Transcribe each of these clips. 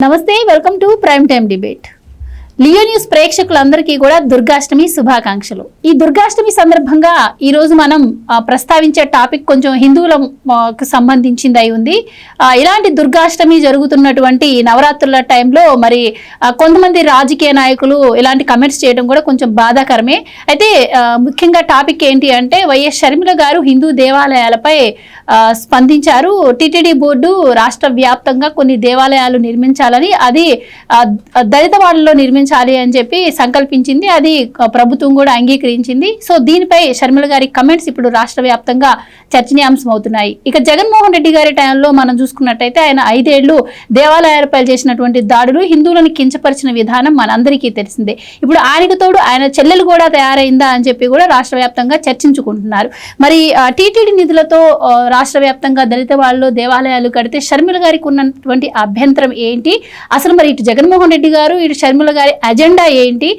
నమస్తే, welcome to prime time debate. Leo news ప్రేక్షకులందరికీ కూడా దుర్గాష్టమి శుభాకాంక్షలు. ఈ దుర్గాష్టమి సందర్భంగా ఈ రోజు మనం ప్రస్తావించే టాపిక్ కొంచెం హిందువులకు సంబంధించింది అయి ఉంది. ఇలాంటి దుర్గాష్టమి జరుగుతున్నటువంటి నవరాత్రుల టైంలో మరి కొంతమంది రాజకీయ నాయకులు ఇలాంటి కమెంట్స్ చేయడం కూడా కొంచెం బాధాకరమే. అయితే ముఖ్యంగా టాపిక్ ఏంటి అంటే వైఎస్ షర్మిల గారు హిందూ దేవాలయాలపై స్పందించారు. టిటిడి బోర్డు రాష్ట్ర వ్యాప్తంగా కొన్ని దేవాలయాలు నిర్మించాలని, అది దళిత వాళ్ళలో నిర్మించాలి అని చెప్పి సంకల్పించింది. అది ప్రభుత్వం కూడా అంగీకరించింది. సో దీనిపై షర్మిల గారి కమెంట్స్ ఇప్పుడు రాష్ట్ర వ్యాప్తంగా చర్చనీయాంశం అవుతున్నాయి. ఇక జగన్మోహన్ రెడ్డి గారి టైంలో మనం చూసుకున్నట్టయితే ఆయన 5 ఏళ్లు దేవాలయాలపై చేసినటువంటి దాడులు, హిందువులను కించపరిచిన విధానం మనందరికీ తెలిసిందే. ఇప్పుడు ఆయనకు తోడు ఆయన చెల్లెలు కూడా తయారైందా అని చెప్పి కూడా రాష్ట్ర వ్యాప్తంగా చర్చించుకుంటున్నారు. మరి టీటీడీ నిధులతో రాష్ట్ర వ్యాప్తంగా దళిత వాళ్ళు దేవాలయాలు కడితే షర్మిల గారికి ఉన్నటువంటి అభ్యంతరం ఏంటి? అసలు మరి ఇటు జగన్మోహన్ రెడ్డి గారు ఇటు షర్మిల గారి అజెండా ఏంటి?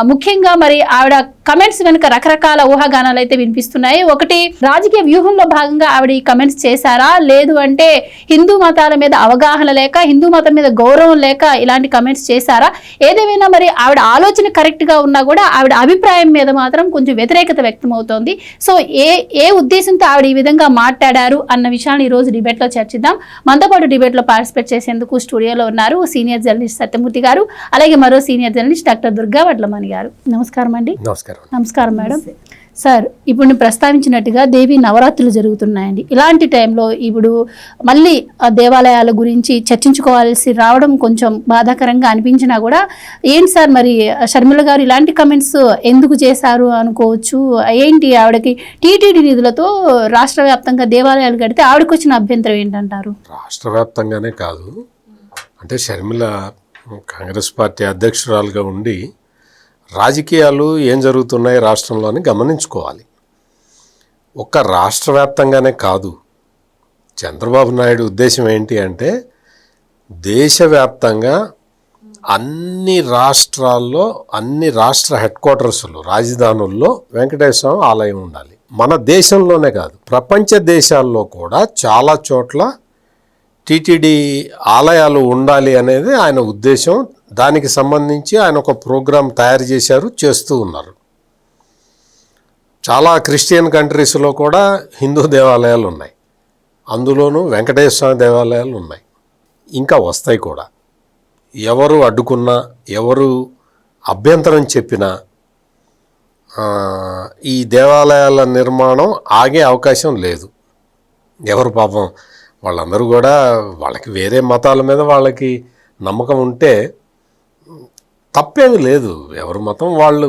ముఖ్యంగా మరి ఆవిడ కమెంట్స్ వెనుక రకరకాల ఊహాగానాలు అయితే వినిపిస్తున్నాయి. ఒకటి, రాజకీయ వ్యూహంలో భాగంగా ఆవిడ ఈ కమెంట్స్ చేశారా, లేదు అంటే హిందూ మతాల మీద అవగాహన లేక, హిందూ మతం మీద గౌరవం లేక ఇలాంటి కమెంట్స్ చేశారా? ఏదేమైనా మరి ఆవిడ ఆలోచన కరెక్ట్ గా ఉన్నా కూడా ఆవిడ అభిప్రాయం మీద మాత్రం కొంచెం వ్యతిరేకత వ్యక్తమవుతోంది. సో ఏ ఉద్దేశంతో ఆవిడ ఈ విధంగా మాట్లాడారు అన్న విషయాన్ని ఈ రోజు డిబేట్ లో చర్చిద్దాం. మనతో పాటు డిబేట్ లో పార్టిసిపేట్ చేసేందుకు స్టూడియోలో ఉన్నారు సీనియర్ జర్నలిస్ట్ సత్యమూర్తి గారు, అలాగే మరో senior journalist doctor Durga Vadlamani గారు. నమస్కారం అండి. నమస్కారం మేడం. సార్, ఇప్పుడు నేను ప్రస్తావించినట్టుగా దేవి నవరాత్రులు జరుగుతున్నాయండి. ఇలాంటి టైంలో ఇప్పుడు మళ్ళీ దేవాలయాల గురించి చర్చించుకోవాల్సి రావడం కొంచెం బాధాకరంగా అనిపించినా కూడా ఏంటి సార్ మరి షర్మిల గారు ఇలాంటి కమెంట్స్ ఎందుకు చేశారు అనుకోవచ్చు. ఏంటి ఆవిడకి టీటీడీ నిధులతో రాష్ట్ర వ్యాప్తంగా దేవాలయాలు కడితే ఆవిడకి వచ్చిన అభ్యంతరం ఏంటంటారు? రాష్ట్ర వ్యాప్తంగానే కాదు, అంటే షర్మిల కాంగ్రెస్ పార్టీ అధ్యక్షురాలుగా ఉండి రాజకీయాలు ఏం జరుగుతున్నాయి రాష్ట్రంలో అని గమనించుకోవాలి. ఒక్క రాష్ట్ర వ్యాప్తంగానే కాదు, చంద్రబాబు నాయుడు ఉద్దేశం ఏంటి అంటే దేశవ్యాప్తంగా అన్ని రాష్ట్రాల్లో, అన్ని రాష్ట్ర హెడ్ క్వార్టర్స్లో, రాజధానుల్లో వెంకటేశ్వర స్వామి ఆలయం ఉండాలి. మన దేశంలోనే కాదు, ప్రపంచ దేశాల్లో కూడా చాలా చోట్ల టీటీడీ ఆలయాలు ఉండాలి అనేది ఆయన ఉద్దేశం. దానికి సంబంధించి ఆయన ఒక ప్రోగ్రాం తయారు చేశారు, చేస్తూ ఉన్నారు. చాలా క్రిస్టియన్ కంట్రీస్లో కూడా హిందూ దేవాలయాలు ఉన్నాయి, అందులోనూ వెంకటేశ్వర స్వామి దేవాలయాలు ఉన్నాయి, ఇంకా వస్తాయి కూడా. ఎవరు అడ్డుకున్నా, ఎవరు అభ్యంతరం చెప్పినా ఈ దేవాలయాల నిర్మాణం ఆగే అవకాశం లేదు. ఎవరు పాపం వాళ్ళందరూ కూడా వాళ్ళకి వేరే మతాల మీద వాళ్ళకి నమ్మకం ఉంటే తప్పేమీ లేదు. ఎవరి మతం వాళ్ళు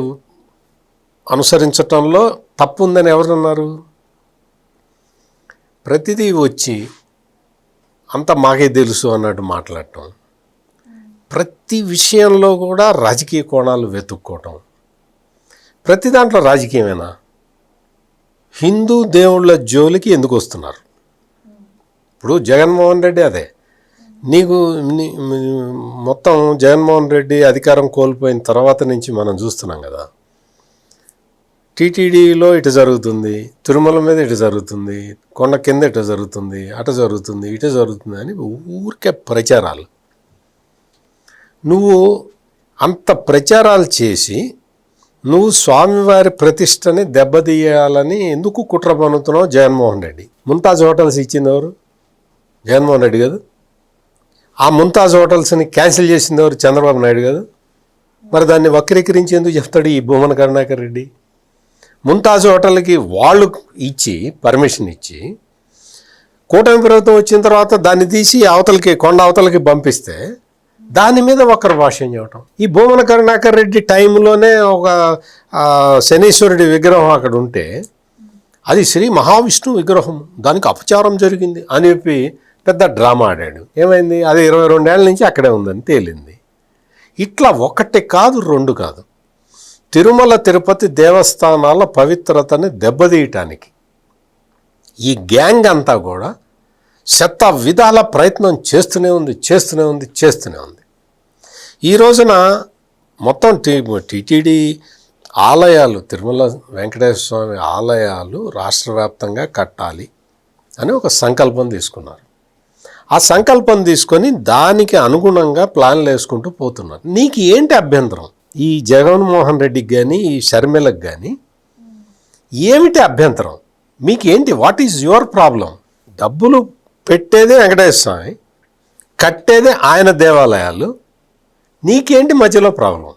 అనుసరించటంలో తప్పు ఉందని ఎవరన్నారు? ప్రతిదీ వచ్చి అంత మాకే తెలుసు అన్నట్టు మాట్లాడటం, ప్రతి విషయంలో కూడా రాజకీయ కోణాలు వెతుక్కోవటం, ప్రతి దాంట్లో రాజకీయమేనా? హిందూ దేవుళ్ళ జోలికి ఎందుకు వస్తున్నారు? ఇప్పుడు జగన్మోహన్ రెడ్డి అదే, నీకు మొత్తం జగన్మోహన్ రెడ్డి అధికారం కోల్పోయిన తర్వాత నుంచి మనం చూస్తున్నాం కదా, టీటీడీలో ఇటు జరుగుతుంది, తిరుమల మీద ఇటు జరుగుతుంది, కొండ కింద ఇటు జరుగుతుంది, అటు జరుగుతుంది, ఇటు జరుగుతుంది అని ఊరికే ప్రచారాలు. నువ్వు అంత ప్రచారాలు చేసి నువ్వు స్వామివారి ప్రతిష్టని దెబ్బతీయాలని ఎందుకు కుట్ర పన్నుతున్నావు? జగన్మోహన్ రెడ్డి ముంతాజ్ హోటల్స్ ఇచ్చింది ఎవరు? జగన్మోహన్ రెడ్డి కదా. ఆ ముంతాజ్ హోటల్స్ని క్యాన్సిల్ చేసింది ఎవరు? చంద్రబాబు నాయుడు కదా. మరి దాన్ని వక్రీకరించి ఎందుకు చెప్తాడు ఈ భూమన కరుణాకర్ రెడ్డి? ముంతాజ్ హోటల్కి వాళ్ళు ఇచ్చి పర్మిషన్ ఇచ్చి కూటమి ప్రభుత్వం వచ్చిన తర్వాత దాన్ని తీసి అవతలకి, కొండ అవతలకి పంపిస్తే దాని మీద ఒకరు భాష్యం చెప్పటం. ఈ భూమన కరుణాకర్ రెడ్డి టైంలోనే ఒక శనీశ్వరుడి విగ్రహం అక్కడ ఉంటే అది శ్రీ మహావిష్ణువు విగ్రహం, దానికి అపచారం జరిగింది అని చెప్పి పెద్ద డ్రామా ఆడాడు. ఏమైంది? అది 22 ఏళ్ళ నుంచి అక్కడే ఉందని తేలింది. ఇట్లా ఒకటి కాదు, 2 కాదు, తిరుమల తిరుపతి దేవస్థానాల పవిత్రతని దెబ్బతీయటానికి ఈ గ్యాంగ్ అంతా కూడా శత విధాల ప్రయత్నం చేస్తూనే ఉంది. ఈ రోజున మొత్తం టీటీడీ ఆలయాలు, తిరుమల వెంకటేశ్వర స్వామి ఆలయాలు రాష్ట్ర వ్యాప్తంగా కట్టాలి అని ఒక సంకల్పం తీసుకున్నారు. ఆ సంకల్పం తీసుకొని దానికి అనుగుణంగా ప్లాన్లు వేసుకుంటూ పోతున్నారు. నీకు ఏంటి అభ్యంతరం? ఈ జగన్మోహన్ రెడ్డికి కానీ ఈ షర్మిలకు కానీ ఏమిటి అభ్యంతరం? మీకేంటి? What is your problem? డబ్బులు పెట్టేదే వెంకటేశ్వర స్వామి, కట్టేదే ఆయన దేవాలయాలు, నీకేంటి మధ్యలో ప్రాబ్లం?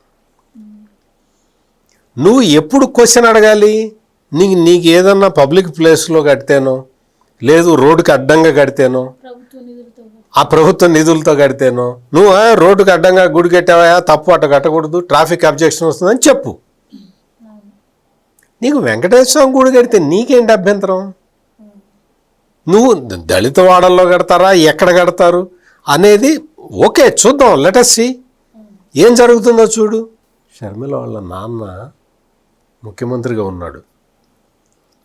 నువ్వు ఎప్పుడు క్వశ్చన్ అడగాలి? నీకు ఏదన్నా పబ్లిక్ ప్లేస్లో కడితేనో, లేదు రోడ్డుకి అడ్డంగా కడితేనో, ఆ ప్రభుత్వ నిధులతో కడితేనో, నువ్వు రోడ్డుకి అడ్డంగా గుడి కట్టావా, తప్పు అట్ట కట్టకూడదు, ట్రాఫిక్ అబ్జెక్షన్ వస్తుందని చెప్పు. నీకు వెంకటేశ్వర స్వామి గుడి కడితే నీకేంటి అభ్యంతరం? నువ్వు దళిత వాడల్లో కడతారా, ఎక్కడ కడతారు అనేది ఓకే, చూద్దాం, లెట్ us see ఏం జరుగుతుందో చూడు. షర్మిల వాళ్ళ నాన్న ముఖ్యమంత్రిగా ఉన్నాడు.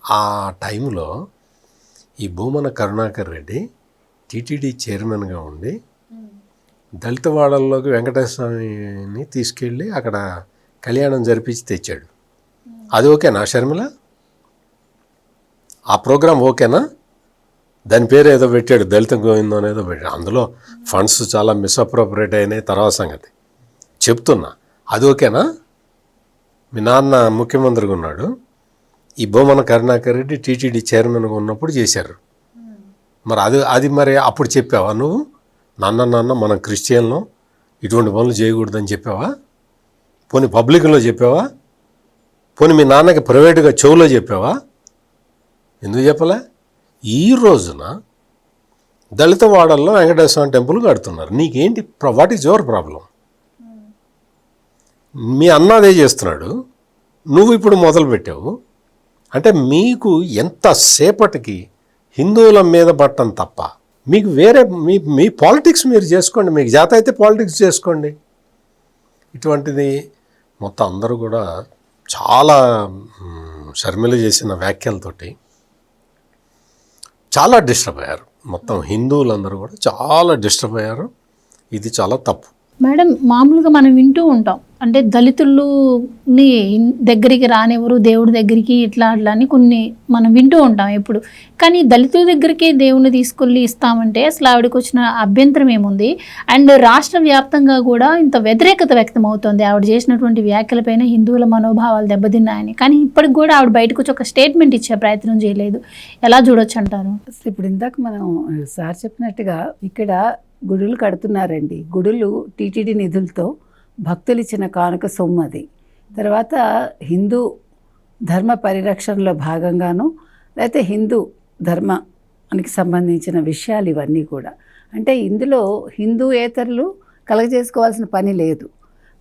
ఆ టైంలో ఈ భూమన కరుణాకర్ రెడ్డి టీటీడీ చైర్మన్గా ఉండి దళిత వాడల్లోకి వెంకటేశ్వర స్వామిని తీసుకెళ్ళి అక్కడ కళ్యాణం జరిపించి తెచ్చాడు. అది ఓకేనా షర్మిల? ఆ ప్రోగ్రాం ఓకేనా? దాని పేరు ఏదో పెట్టాడు, దళిత గోవిందం అనేదో పెట్టాడు. అందులో ఫండ్స్ చాలా మిస్అప్రోప్రియేట్ అయినాయి, తర్వాత సంగతి చెప్తున్నా. అది ఓకేనా? మీ నాన్న ముఖ్యమంత్రిగా ఉన్నాడు, ఈ భూమన కరుణాకర్ రెడ్డి టీటీడీ చైర్మన్గా ఉన్నప్పుడు చేశారు. మరి అది మరి అప్పుడు చెప్పావా నువ్వు? నాన్న మనం క్రిస్టియన్లో ఇటువంటి పనులు చేయకూడదని చెప్పావా? పోనీ పబ్లిక్లో చెప్పావా? పోనీ మీ నాన్నకి ప్రైవేటుగా చెవులో చెప్పావా? ఎందుకు చెప్పలే? ఈ రోజున దళిత వాడల్లో వెంకటేశ్వర స్వామి టెంపుల్ కడుతున్నారు. నీకేంటి? What is your problem? మీ అన్న అదే చేస్తున్నాడు, నువ్వు ఇప్పుడు మొదలు పెట్టావు. అంటే మీకు ఎంతసేపటికి హిందువుల మీద పట్టం తప్ప మీకు వేరే మీ పాలిటిక్స్ మీరు చేసుకోండి, మీకు చేత అయితే పాలిటిక్స్ చేసుకోండి. ఇటువంటిది మొత్తం అందరూ కూడా చాలా షర్మిల చేసిన వ్యాఖ్యలతోటి చాలా డిస్టర్బ్ అయ్యారు. మొత్తం హిందువులందరూ కూడా చాలా డిస్టర్బ్ అయ్యారు. ఇది చాలా తప్పు. మేడం, మామూలుగా మనం వింటూ ఉంటాం, అంటే దళితులని దగ్గరికి రానివ్వరు దేవుడి దగ్గరికి, ఇట్లా అని కొన్ని మనం వింటూ ఉంటాం ఎప్పుడు. కానీ దళితుల దగ్గరికి దేవుని తీసుకెళ్ళి ఇస్తామంటే అసలు ఆవిడకి వచ్చిన అభ్యంతరం ఏముంది? అండ్ రాష్ట్ర వ్యాప్తంగా కూడా ఇంత వ్యతిరేకత వ్యక్తం అవుతుంది ఆవిడ చేసినటువంటి వ్యాఖ్యలపైన, హిందువుల మనోభావాలు దెబ్బతిన్నాయని. కానీ ఇప్పటికి కూడా ఆవిడ బయటకు వచ్చి ఒక స్టేట్మెంట్ ఇచ్చే ప్రయత్నం చేయలేదు. ఎలా చూడొచ్చు అంటారు? అసలు ఇప్పుడు ఇందాక మనం సార్ చెప్పినట్టుగా ఇక్కడ గుడులు కడుతున్నారండి. గుడులు టీటీడీ నిధులతో భక్తులు ఇచ్చిన కానుక సొమ్ము అది. తర్వాత హిందూ ధర్మ పరిరక్షణలో భాగంగాను, లేకపోతే హిందూ ధర్మానికి సంబంధించిన విషయాలు ఇవన్నీ కూడా. అంటే ఇందులో హిందూయేతరులు కలగజేసుకోవాల్సిన పని లేదు.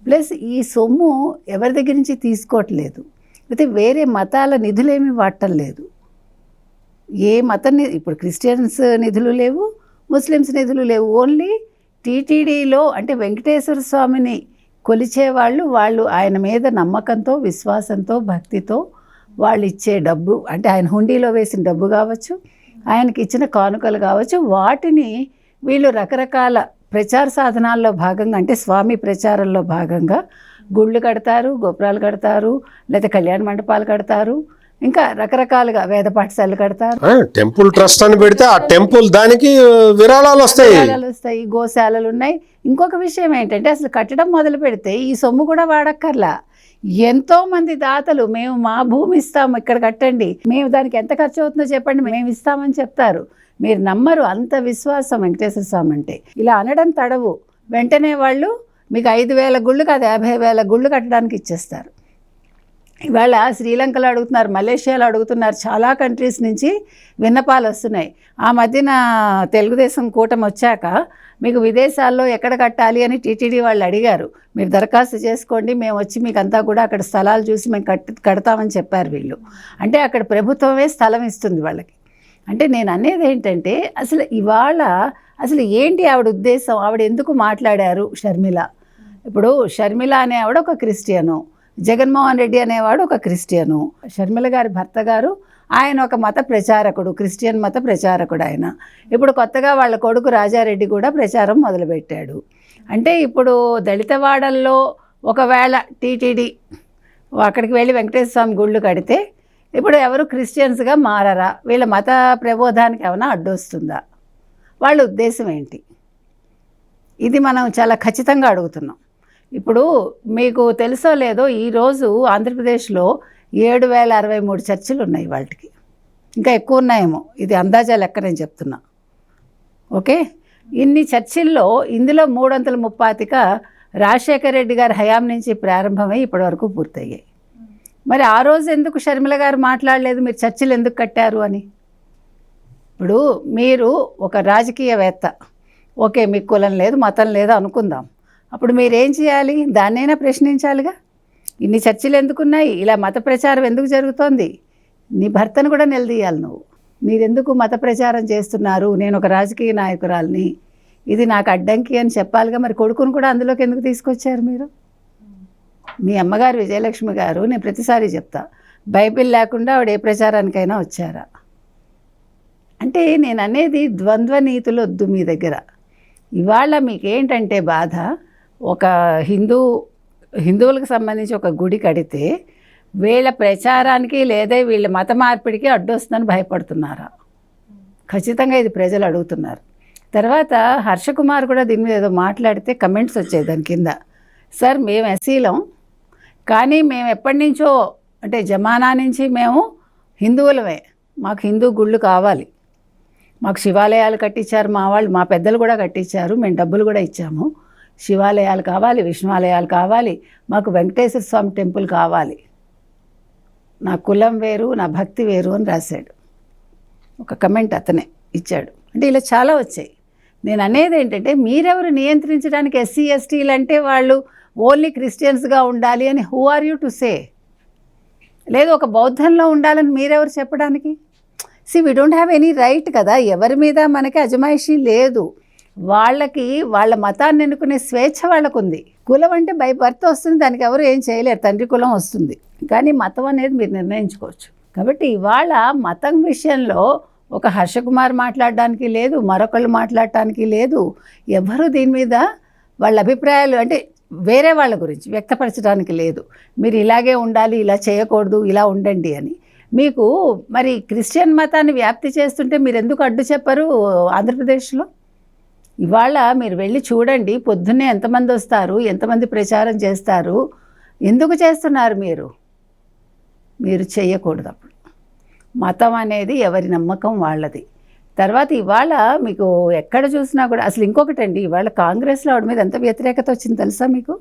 ప్లస్ ఈ సొమ్ము ఎవరి దగ్గర నుంచి తీసుకోవట్లేదు, అయితే వేరే మతాల నిధులేమీ వాడటం లేదు. ఏ మతం ఇప్పుడు క్రిస్టియన్స్ నిధులు లేవు, ముస్లిమ్స్ నిధులు లేవు. ఓన్లీ టీటీడీలో అంటే వెంకటేశ్వర స్వామిని కొలిచేవాళ్ళు, వాళ్ళు ఆయన మీద నమ్మకంతో, విశ్వాసంతో, భక్తితో వాళ్ళు ఇచ్చే డబ్బు, అంటే ఆయన హుండీలో వేసిన డబ్బు కావచ్చు, ఆయనకి ఇచ్చిన కానుకలు కావచ్చు, వాటిని వీళ్ళు రకరకాల ప్రచార సాధనాల్లో భాగంగా, అంటే స్వామి ప్రచారంలో భాగంగా గుళ్ళు కడతారు, గోపురాలు కడతారు, లేదా కళ్యాణ మండపాలు కడతారు, ఇంకా రకరకాలుగా వేద పాఠశాలలు కడతారు. టెంపుల్ ట్రస్ట్ అని పెడితే ఆ టెంపుల్ దానికి విరాళాలు వస్తాయి, గోశాలలు ఉన్నాయి. ఇంకొక విషయం ఏంటంటే అసలు కట్టడం మొదలు పెడితే ఈ సొమ్ము కూడా వాడక్కర్లా. ఎంతోమంది దాతలు మేము మా భూమి ఇస్తాము ఇక్కడ కట్టండి, మేము దానికి ఎంత ఖర్చు అవుతుందో చెప్పండి, మేము ఇస్తామని చెప్తారు. మీరు నమ్మరు, అంత విశ్వాసం వెంకటేశ్వర స్వామి అంటే. ఇలా అనడం తడవు, వెంటనే వాళ్ళు మీకు 5,000 గుళ్ళు కాదు 50,000 గుళ్ళు కట్టడానికి ఇచ్చేస్తారు. ఇవాళ శ్రీలంకలో అడుగుతున్నారు, మలేషియాలో అడుగుతున్నారు, చాలా కంట్రీస్ నుంచి విన్నపాలు వస్తున్నాయి. ఆ మధ్యన తెలుగుదేశం కూటమి వచ్చాక మీకు విదేశాల్లో ఎక్కడ కట్టాలి అని టీటీడీ వాళ్ళు అడిగారు. మీరు దరఖాస్తు చేసుకోండి, మేము వచ్చి మీకు అంతా కూడా అక్కడ స్థలాలు చూసి మేము కడతామని చెప్పారు వీళ్ళు. అంటే అక్కడ ప్రభుత్వమే స్థలం ఇస్తుంది వాళ్ళకి. అంటే నేను అనేది ఏంటంటే అసలు ఇవాళ అసలు ఏంటి ఆవిడ ఉద్దేశం, ఆవిడ ఎందుకు మాట్లాడారు షర్మిల? ఇప్పుడు షర్మిల అనే ఆవిడ ఒక క్రిస్టియను, జగన్మోహన్ రెడ్డి అనేవాడు ఒక క్రిస్టియను, షర్మిల గారి భర్త గారు ఆయన ఒక మత ప్రచారకుడు, క్రిస్టియన్ మత ప్రచారకుడు ఆయన. ఇప్పుడు కొత్తగా వాళ్ళ కొడుకు రాజారెడ్డి కూడా ప్రచారం మొదలుపెట్టాడు. అంటే ఇప్పుడు దళితవాడల్లో ఒకవేళ టీటీడీ అక్కడికి వెళ్ళి వెంకటేశ్వర స్వామి గుళ్ళు కడితే ఇప్పుడు ఎవరు క్రిస్టియన్స్గా మారరా? వీళ్ళ మత ప్రబోధానికి ఏమైనా అడ్డొస్తుందా? వాళ్ళ ఉద్దేశం ఏంటి? ఇది మనం చాలా ఖచ్చితంగా అడుగుతున్నాం. ఇప్పుడు మీకు తెలుసో లేదో ఈరోజు ఆంధ్రప్రదేశ్లో 7,063 చర్చిలు ఉన్నాయి. వాటికి ఇంకా ఎక్కువ ఉన్నాయేమో, ఇది అందాజా లెక్క నేను చెప్తున్నా. ఓకే, ఇన్ని చర్చిల్లో ఇందులో 335 రాజశేఖర రెడ్డి గారి హయాం నుంచి ప్రారంభమై ఇప్పటివరకు పూర్తయ్యాయి. మరి ఆ రోజు ఎందుకు షర్మిల గారు మాట్లాడలేదు మీరు చర్చిలు ఎందుకు కట్టారు అని? ఇప్పుడు మీరు ఒక రాజకీయవేత్త, ఓకే మీకు కులం లేదు మతం లేదు అనుకుందాం, అప్పుడు మీరేం చేయాలి? దాన్నైనా ప్రశ్నించాలిగా. ఇన్ని చర్చిలు ఎందుకున్నాయి, ఇలా మత ప్రచారం ఎందుకు జరుగుతోంది? నీ భర్తను కూడా నిలదీయాలి నువ్వు. మీరెందుకు మత ప్రచారం చేస్తున్నారు, నేను ఒక రాజకీయ నాయకురాలిని, ఇది నాకు అడ్డంకి అని చెప్పాలిగా. మరి కొడుకును కూడా అందులోకి ఎందుకు తీసుకొచ్చారు మీరు? మీ అమ్మగారు విజయలక్ష్మి గారు, నేను ప్రతిసారి చెప్తా, బైబిల్ లేకుండా ఆవిడ ఏ ప్రచారానికైనా వచ్చారా అంటే? నేను అనేది ద్వంద్వ నీతులు వద్దు మీ దగ్గర. ఇవాళ మీకేంటంటే బాధ, ఒక హిందువులకు సంబంధించి ఒక గుడి కడితే వీళ్ళ ప్రచారానికి లేదా వీళ్ళ మత మార్పిడికి అడ్డొస్తుందని భయపడుతున్నారా? ఖచ్చితంగా ఇది ప్రజలు అడుగుతున్నారు. తర్వాత హర్షకుమార్ కూడా దీని మీద ఏదో మాట్లాడితే కమెంట్స్ వచ్చాయి దాని కింద, సార్ మేము ఎస్సీలం కానీ మేము ఎప్పటి నుంచో అంటే జమానా నుంచి మేము హిందువులమే, మాకు హిందూ గుళ్ళు కావాలి, మాకు శివాలయాలు కట్టించారు మా వాళ్ళు, మా పెద్దలు కూడా కట్టించారు, మేము డబ్బులు కూడా ఇచ్చాము, శివాలయాలు కావాలి, విష్ణువాలయాలు కావాలి, మాకు వెంకటేశ్వర స్వామి టెంపుల్ కావాలి, నా కులం వేరు నా భక్తి వేరు అని రాశాడు. ఒక కమెంట్ అతనే ఇచ్చాడు. అంటే ఇలా చాలా వచ్చాయి. నేను అనేది ఏంటంటే మీరెవరు నియంత్రించడానికి? ఎస్సీ ఎస్టీలు అంటే వాళ్ళు ఓన్లీ క్రిస్టియన్స్గా ఉండాలి అని who are you to say? లేదు ఒక బౌద్ధంలో ఉండాలని మీరెవరు చెప్పడానికి? We don't have any right కదా, ఎవరి మీద మనకి అజమాయిషీ లేదు. వాళ్ళకి వాళ్ళ మతాన్ని ఎన్నుకునే స్వేచ్ఛ వాళ్ళకు ఉంది. కులం అంటే బై బర్త్ వస్తుంది, దానికి ఎవరు ఏం చేయలేరు, తండ్రి కులం వస్తుంది, కానీ మతం అనేది మీరు నిర్ణయించుకోవచ్చు. కాబట్టి ఇవాళ మతం విషయంలో ఒక హర్షకుమార్ మాట్లాడడానికి లేదు, మరొకళ్ళు మాట్లాడటానికి లేదు, ఎవరు దీని మీద వాళ్ళ అభిప్రాయాలు అంటే వేరే వాళ్ళ గురించి వ్యక్తపరచడానికి లేదు. మీరు ఇలాగే ఉండాలి, ఇలా చేయకూడదు, ఇలా ఉండండి అని. మీకు మరి క్రిస్టియన్ మతాన్ని వ్యాప్తి చేస్తుంటే మీరు ఎందుకు అడ్డు చెప్పరు ఆంధ్రప్రదేశ్లో? ఇవాళ మీరు వెళ్ళి చూడండి, పొద్దున్నే ఎంతమంది వస్తారు, ఎంతమంది ప్రచారం చేస్తారు, ఎందుకు చేస్తున్నారు మీరు చేయకూడదు. అప్పుడు మతం అనేది ఎవరి నమ్మకం వాళ్ళది. తర్వాత ఇవాళ మీకు ఎక్కడ చూసినా కూడా అసలు ఇంకొకటండి, ఇవాళ కాంగ్రెస్లో ఆవిడ మీద ఎంత వ్యతిరేకత వచ్చింది తెలుసా మీకు?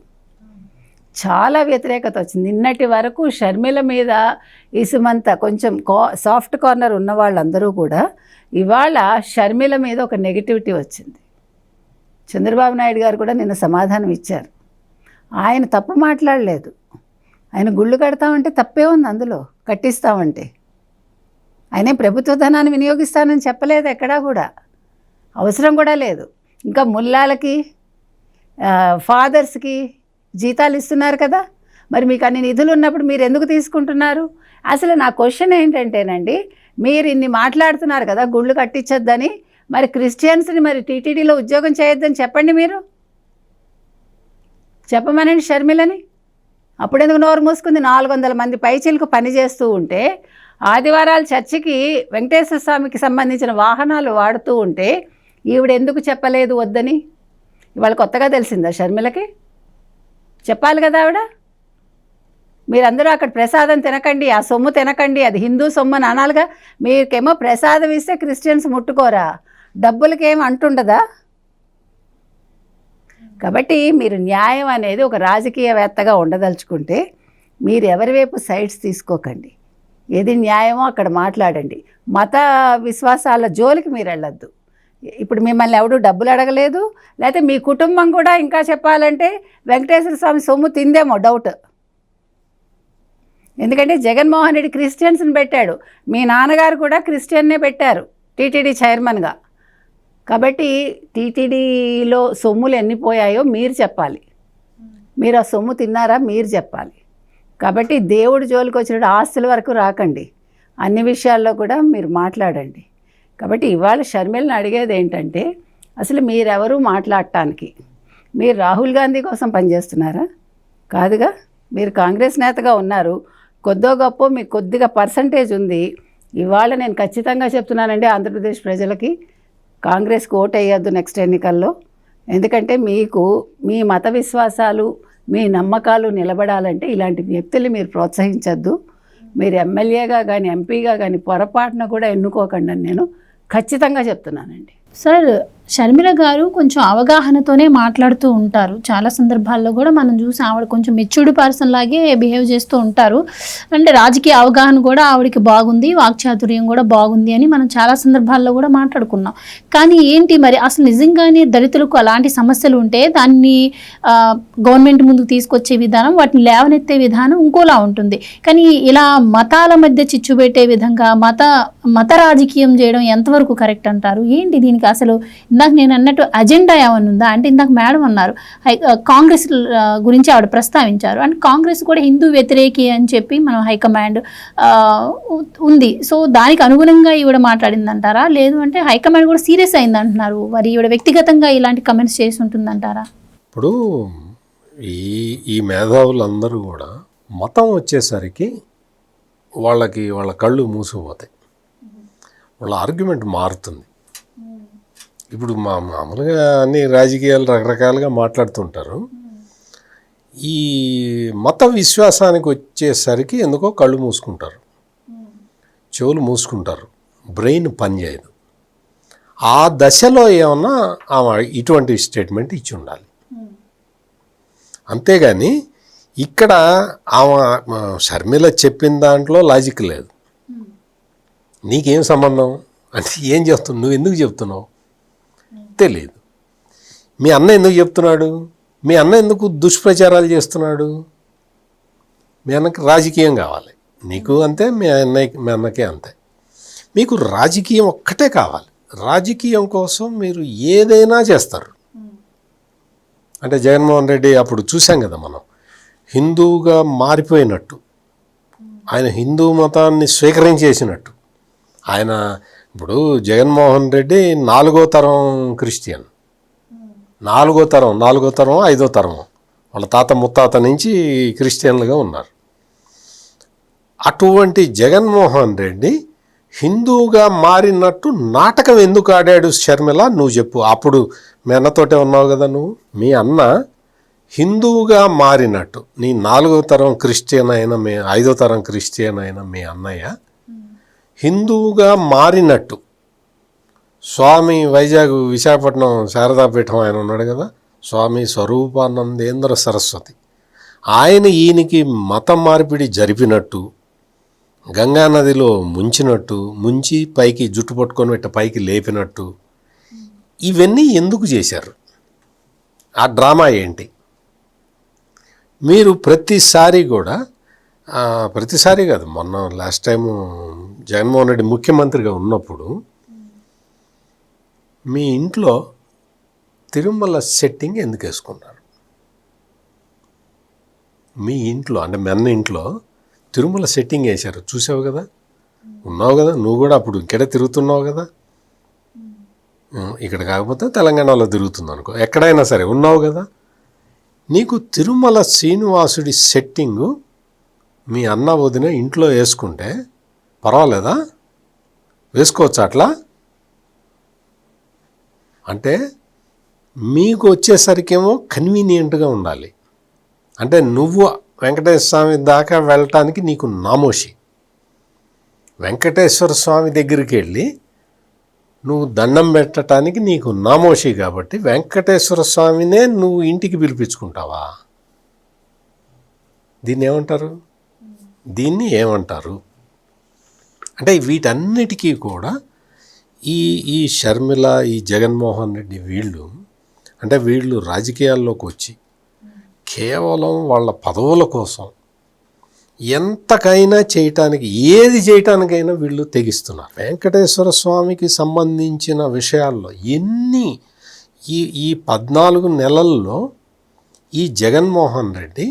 చాలా వ్యతిరేకత వచ్చింది. నిన్నటి వరకు షర్మిల మీద ఇసుమంత కొంచెం సాఫ్ట్ కార్నర్ ఉన్న వాళ్ళందరూ కూడా ఇవాళ షర్మిల మీద ఒక నెగిటివిటీ వచ్చింది. చంద్రబాబు నాయుడు గారు కూడా నిన్న సమాధానం ఇచ్చారు. ఆయన తప్పు మాట్లాడలేదు. ఆయన గుళ్ళు కడతామంటే తప్పే ఉంది, అందులో కట్టిస్తామంటే ఆయనే ప్రభుత్వ ధనాన్ని వినియోగిస్తానని చెప్పలేదు ఎక్కడా కూడా, అవసరం కూడా లేదు. ఇంకా ముల్లాలకి ఫాదర్స్కి జీతాలు ఇస్తున్నారు కదా, మరి మీకు అన్ని నిధులు ఉన్నప్పుడు మీరు ఎందుకు తీసుకుంటున్నారు? అసలు నా క్వశ్చన్ ఏంటంటేనండి, మీరు ఇన్ని మాట్లాడుతున్నారు కదా గుళ్ళు కట్టించొద్దని, మరి క్రిస్టియన్స్ని మరి టీటీడీలో ఉద్యోగం చేయొద్దని చెప్పండి, మీరు చెప్పమనండి షర్మిలని. అప్పుడెందుకు నోరు మూసుకుంది? 400 మంది పైచిలకు పని చేస్తూ ఉంటే, ఆదివారాలు చర్చికి వెంకటేశ్వర స్వామికి సంబంధించిన వాహనాలు వాడుతూ ఉంటే ఈవిడెందుకు చెప్పలేదు వద్దని? ఇవాళ కొత్తగా తెలిసిందా షర్మిలకి? చెప్పాలి కదా ఆవిడ. మీరందరూ అక్కడ ప్రసాదం తినకండి, ఆ సొమ్ము తినకండి, అది హిందూ సొమ్ము అని అనాలిగా. మీకేమో ప్రసాదం ఇస్తే క్రిస్టియన్స్ ముట్టుకోరా, డబ్బులకేం అంటుండదా? కాబట్టి మీరు న్యాయం అనేది ఒక రాజకీయవేత్తగా ఉండదలుచుకుంటే మీరు ఎవరి వైపు సైడ్స్ తీసుకోకండి, ఏది న్యాయమో అక్కడ మాట్లాడండి. మత విశ్వాసాల జోలికి మీరు వెళ్ళొద్దు. ఇప్పుడు మిమ్మల్ని ఎవడు డబ్బులు అడగలేదు, లేకపోతే మీ కుటుంబం కూడా ఇంకా చెప్పాలంటే వెంకటేశ్వర స్వామి సొమ్ము తిందేమో డౌట్. ఎందుకంటే జగన్మోహన్ రెడ్డి క్రిస్టియన్స్ని పెట్టాడు, మీ నాన్నగారు కూడా క్రిస్టియన్నే పెట్టారు టీటీడీ చైర్మన్గా. కాబట్టి టీటీడీలో సొమ్ములు ఎన్ని పోయాయో మీరు చెప్పాలి, మీరు ఆ సొమ్ము తిన్నారా మీరు చెప్పాలి. కాబట్టి దేవుడి జోలికి వచ్చినట్టు ఆస్తుల వరకు రాకండి, అన్ని విషయాల్లో కూడా మీరు మాట్లాడండి. కాబట్టి ఇవాళ షర్మిలను అడిగేది ఏంటంటే, అసలు మీరెవరు మాట్లాడటానికి? మీరు రాహుల్ గాంధీ కోసం పనిచేస్తున్నారా? కాదుగా. మీరు కాంగ్రెస్ నేతగా ఉన్నారు, కొద్దో గొప్ప మీకు కొద్దిగా పర్సంటేజ్ ఉంది. ఇవాళ నేను ఖచ్చితంగా చెప్తున్నానండి ఆంధ్రప్రదేశ్ ప్రజలకి, కాంగ్రెస్కి ఓటు వేయొద్దు నెక్స్ట్ ఎన్నికల్లో. ఎందుకంటే మీకు మీ మత విశ్వాసాలు, మీ నమ్మకాలు నిలబడాలంటే ఇలాంటి వ్యక్తులు మీరు ప్రోత్సహించద్దు. మీరు ఎమ్మెల్యేగా కానీ ఎంపీగా కానీ పొరపాటున కూడా ఎన్నుకోకండి అని నేను ఖచ్చితంగా చెప్తున్నానండి. సార్, షర్మిల గారు కొంచెం అవగాహనతోనే మాట్లాడుతూ ఉంటారు. చాలా సందర్భాల్లో కూడా మనం చూసి ఆవిడ కొంచెం మెచ్యూర్డ్ పర్సన్ లాగే బిహేవ్ చేస్తూ ఉంటారు. అంటే రాజకీయ అవగాహన కూడా ఆవిడకి బాగుంది, వాక్చాతుర్యం కూడా బాగుంది అని మనం చాలా సందర్భాల్లో కూడా మాట్లాడుకున్నాం. కానీ ఏంటి మరి అసలు నిజంగానే దళితులకు అలాంటి సమస్యలు ఉంటే దాన్ని గవర్నమెంట్ ముందుకు తీసుకొచ్చే విధానం, వాటిని లేవనెత్తే విధానం ఇంకోలా ఉంటుంది. కానీ ఇలా మతాల మధ్య చిచ్చు పెట్టే విధంగా మత రాజకీయం చేయడం ఎంతవరకు కరెక్ట్ అంటారు? ఏంటి దీనికి అసలు? ఇందాక నేను అన్నట్టు అజెండా ఏమైనా ఉందా అంటే, ఇందాక మేడం అన్నారు కాంగ్రెస్ గురించి ఆవిడ ప్రస్తావించారు. అంటే కాంగ్రెస్ కూడా హిందూ వ్యతిరేకి అని చెప్పి మనం హైకమాండ్ ఉంది. సో దానికి అనుగుణంగా ఈవిడ మాట్లాడిందంటారా? లేదు అంటే హైకమాండ్ కూడా సీరియస్ అయింది అంటున్నారు. మరి ఈవిడ వ్యక్తిగతంగా ఇలాంటి కమెంట్స్ చేసి ఉంటుందంటారా? ఇప్పుడు ఈ మేధావులందరూ కూడా మతం వచ్చేసరికి వాళ్ళ కళ్ళు మూసుకుపోతాయి, వాళ్ళ ఆర్గ్యుమెంట్ మారుతుంది. ఇప్పుడు మామూలుగా అన్ని రాజకీయాలు రకరకాలుగా మాట్లాడుతుంటారు. ఈ మత విశ్వాసానికి వచ్చేసరికి ఎందుకో కళ్ళు మూసుకుంటారు, చెవులు మూసుకుంటారు, బ్రెయిన్ పనిచేయదు. ఆ దశలో ఏమన్నా ఆమె ఇటువంటి స్టేట్మెంట్ ఇచ్చి ఉండాలి. అంతేగాని ఇక్కడ ఆమె షర్మిల చెప్పిన దాంట్లో లాజిక్ లేదు. నీకేం సంబంధం అంటే ఏం చెప్తున్నావు, నువ్వు ఎందుకు చెప్తున్నావు తెలియదు. మీ అన్న ఎందుకు చెప్తున్నాడు, మీ అన్న ఎందుకు దుష్ప్రచారాలు చేస్తున్నాడు? మీ అన్నకి రాజకీయం కావాలి, నీకు అంతే, మీ అన్నకే అంతే. మీకు రాజకీయం ఒక్కటే కావాలి. రాజకీయం కోసం మీరు ఏదైనా చేస్తారు. అంటే జగన్మోహన్ రెడ్డి అప్పుడు చూసాం కదా మనం, హిందువుగా మారిపోయినట్టు, ఆయన హిందూ మతాన్ని స్వీకరించేసినట్టు. ఆయన ఇప్పుడు జగన్మోహన్ రెడ్డి 4వ తరం క్రిస్టియన్, 4వ తరం 5వ తరం, వాళ్ళ తాత ముత్తాత నుంచి క్రిస్టియన్లుగా ఉన్నారు. అటువంటి జగన్మోహన్ రెడ్డి హిందువుగా మారినట్టు నాటకం ఎందుకు ఆడాడు షర్మిల? నువ్వు చెప్పు. అప్పుడు మీ అన్నతోటే ఉన్నావు కదా నువ్వు. మీ అన్న హిందువుగా మారినట్టు, నీ 4వ తరం క్రిస్టియన్ అయిన 5వ తరం క్రిస్టియన్ అయిన మీ అన్నయ్య హిందువుగా మారినట్టు, స్వామి వైజాగ్ విశాఖపట్నం శారదాపీఠం ఆయన ఉన్నాడు కదా, స్వామి స్వరూపానందేంద్ర సరస్వతి, ఆయన ఈయనకి మతం మార్పిడి జరిపినట్టు, గంగానదిలో ముంచి పైకి జుట్టు పట్టుకొని పైకి లేపినట్టు, ఇవన్నీ ఎందుకు చేశారు? ఆ డ్రామా ఏంటి? మీరు ప్రతిసారి కాదు, మొన్న లాస్ట్ టైము జగన్మోహన్ రెడ్డి ముఖ్యమంత్రిగా ఉన్నప్పుడు మీ ఇంట్లో తిరుమల సెట్టింగ్ ఎందుకు వేసుకున్నారు? మీ ఇంట్లో అంటే మీ అన్న ఇంట్లో తిరుమల సెట్టింగ్ వేశారు, చూసావు కదా, ఉన్నావు కదా, నువ్వు కూడా అప్పుడు ఇక్కడ తిరుగుతున్నావు కదా. ఇక్కడ కాకపోతే తెలంగాణలో తిరుగుతుంది అనుకో, ఎక్కడైనా సరే ఉన్నావు కదా. నీకు తిరుమల శ్రీనివాసుడి సెట్టింగు మీ అన్న వదిన ఇంట్లో వేసుకుంటే పర్వాలేదా? వేసుకోవచ్చు అట్లా. అంటే మీకు వచ్చేసరికేమో కన్వీనియంట్గా ఉండాలి. అంటే నువ్వు వెంకటేశ్వర స్వామి దాకా వెళ్ళటానికి నీకు నామోషి. వెంకటేశ్వర స్వామి దగ్గరికి వెళ్ళి నువ్వు దండం పెట్టడానికి నీకు నామోషి కాబట్టి వెంకటేశ్వర స్వామినే నువ్వు ఇంటికి పిలిపించుకుంటావా? దీన్ని ఏమంటారు? అంటే వీటన్నిటికీ కూడా ఈ షర్మిల, ఈ జగన్మోహన్ రెడ్డి వీళ్ళు రాజకీయాల్లోకి వచ్చి కేవలం వాళ్ళ పదవుల కోసం ఎంతకైనా ఏది చేయటానికైనా వీళ్ళు తెగిస్తున్నారు. వెంకటేశ్వర స్వామికి సంబంధించిన విషయాల్లో ఈ 14 నెలల్లో ఈ జగన్మోహన్ రెడ్డి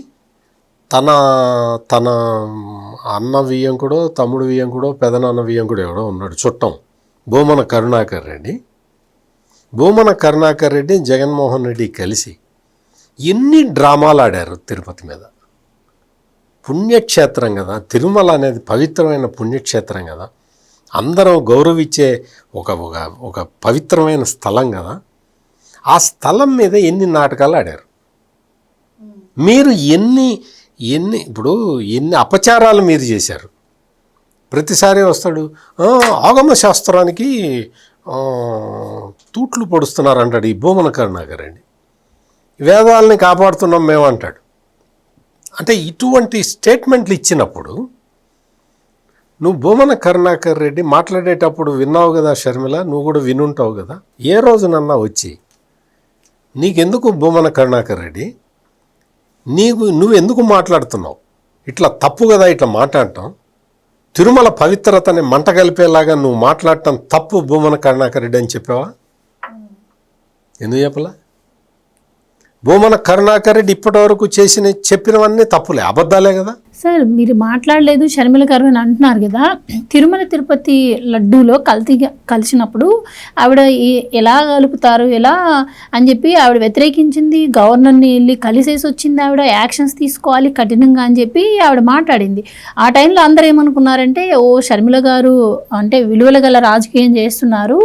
తన అన్న వియ్యంకుడో, తమ్ముడు వియ్యంకుడో, పెదనాన్న వియ్యంకుడో ఎవడో ఉన్నాడు చుట్టం, భూమన కరుణాకర్ రెడ్డి జగన్మోహన్ రెడ్డి కలిసి ఎన్ని డ్రామాలు ఆడారు తిరుపతి మీద. పుణ్యక్షేత్రం కదా తిరుమల అనేది, పవిత్రమైన పుణ్యక్షేత్రం కదా. అందరం గౌరవించే ఒక ఒక ఒక పవిత్రమైన స్థలం కదా. ఆ స్థలం మీద ఎన్ని నాటకాలు ఆడారు మీరు, ఎన్ని ఇప్పుడు ఎన్ని అపచారాలు మీరు చేశారు. ప్రతిసారి వస్తాడు ఆగమ శాస్త్రానికి తూట్లు పొడుస్తున్నారు అంటాడు ఈ భూమన కరుణాకర్ అండి. వేదాలని కాపాడుతున్నాం మేము అంటాడు. అంటే ఇటువంటి స్టేట్మెంట్లు ఇచ్చినప్పుడు నువ్వు భూమన కరుణాకర్ రెడ్డి మాట్లాడేటప్పుడు విన్నావు కదా షర్మిల, నువ్వు కూడా వినుంటావు కదా. ఏ రోజునన్నా వచ్చి నీకెందుకు భూమన కరుణాకర్ రెడ్డి నువ్వు ఎందుకు మాట్లాడుతున్నావు, ఇట్లా తప్పు కదా ఇట్లా మాట్లాడటం, తిరుమల పవిత్రతని మంట కలిపేలాగా నువ్వు మాట్లాడటం తప్పు భూమన కరుణాకర్ రెడ్డి అని చెప్పావా? ఎందుకు చెప్పలా? భూమన కరుణాకర్ రెడ్డి ఇప్పటి వరకు చెప్పినవన్నీ తప్పులే, అబద్ధాలే కదా. సార్ మీరు మాట్లాడలేదు షర్మిల గారు అని అంటున్నారు కదా. తిరుమల తిరుపతి లడ్డూలో కలిసినప్పుడు ఆవిడ ఎలా కలుపుతారు ఎలా అని చెప్పి ఆవిడ వ్యతిరేకించింది. గవర్నర్ని వెళ్ళి కలిసేసి వచ్చింది, ఆవిడ యాక్షన్స్ తీసుకోవాలి కఠినంగా అని చెప్పి ఆవిడ మాట్లాడింది. ఆ టైంలో అందరూ ఏమనుకున్నారంటే ఓ షర్మిల గారు అంటే విలువల గల రాజకీయం చేస్తున్నారు,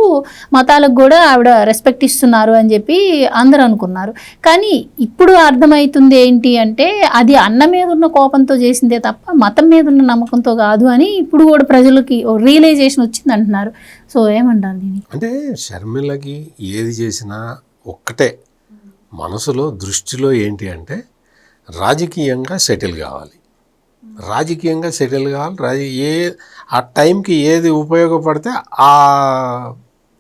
మతాలకు కూడా ఆవిడ రెస్పెక్ట్ ఇస్తున్నారు అని చెప్పి అందరూ అనుకున్నారు. కానీ ఇప్పుడు అర్థమవుతుంది ఏంటి అంటే అది అన్న మీద ఉన్న కోపంతో చేసిందే తప్ప మతం మీద ఉన్న నమ్మకంతో కాదు అని ఇప్పుడు కూడా ప్రజలకి రియలైజేషన్ వచ్చింది అంటున్నారు. సో ఏమంటారు దీన్ని? అంటే షర్మిలకి ఏది చేసినా ఒక్కటే మనసులో దృష్టిలో ఏంటి అంటే రాజకీయంగా సెటిల్ కావాలి, రాజకీయంగా సెటిల్ కావాలి. ఆ టైంకి ఏది ఉపయోగపడితే ఆ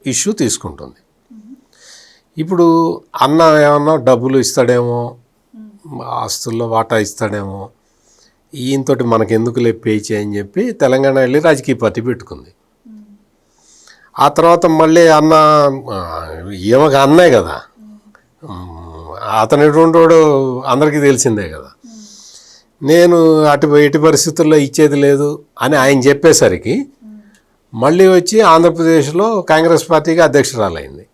ఇష్యూ తీసుకుంటుంది. ఇప్పుడు అన్న ఏమన్నా డబ్బులు ఇస్తాడేమో, ఆస్తుల్లో వాటా ఇస్తాడేమో, ఈయనతోటి మనకెందుకు లేపేచి అని చెప్పి తెలంగాణ వెళ్ళి రాజకీయ పార్టీ పెట్టుకుంది. ఆ తర్వాత మళ్ళీ అన్న ఏమగా అన్నే కదా, అతను ఎటువంటివాడు అందరికీ తెలిసిందే కదా. నేను ఎట్టి పరిస్థితుల్లో ఇచ్చేది లేదు అని ఆయన చెప్పేసరికి మళ్ళీ వచ్చి ఆంధ్రప్రదేశ్లో కాంగ్రెస్ పార్టీకి అధ్యక్షురాలైంది.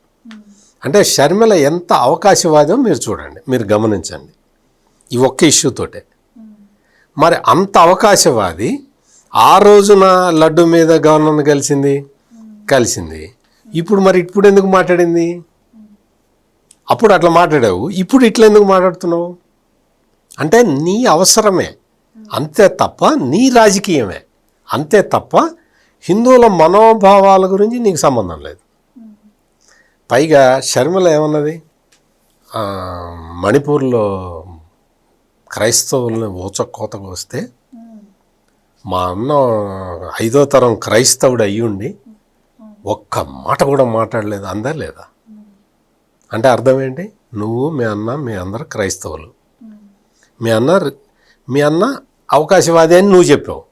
అంటే షర్మిల ఎంత అవకాశవాదం మీరు చూడండి, మీరు గమనించండి ఈ ఒక్క ఇష్యూతోటే. మరి అంత అవకాశవాది ఆ రోజున లడ్డు మీద గవర్నర్ని కలిసింది. ఇప్పుడు ఎందుకు మాట్లాడింది? అప్పుడు అట్లా మాట్లాడావు, ఇప్పుడు ఇట్లా ఎందుకు మాట్లాడుతున్నావు? అంటే నీ అవసరమే అంతే తప్ప, నీ రాజకీయమే అంతే తప్ప హిందువుల మనోభావాల గురించి నీకు సంబంధం లేదు. పైగా షర్మిల ఏమన్నది, మణిపూర్లో క్రైస్తవుల్ని ఊచకోతకు వస్తే మా అన్న 5వ తరం క్రైస్తవుడు అయ్యుండి ఒక్క మాట కూడా మాట్లాడలేదు అందా లేదా? అంటే అర్థం ఏంటి? నువ్వు మీ అందరు క్రైస్తవులు, మీ అన్న అవకాశవాది అని నువ్వు చెప్పావు,